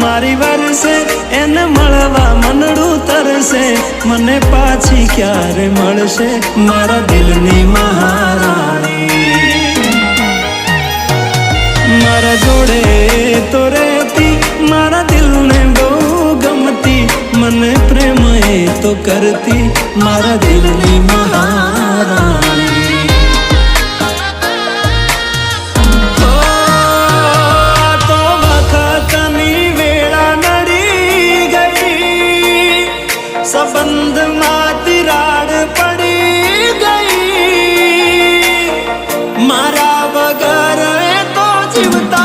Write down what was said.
મારી વરસે એને મળવા મનડું તરસે મને પાછી ક્યારે મળશે મારા દિલની મહારાણી મારા જોડે તો રહેતી મારા દિલને બહુ ગમતી મને પ્રેમ એ તો કરતી મારા દિલની મહારાણી संबंध में तिराड़ पड़ी गई मारा वगर तो जीवता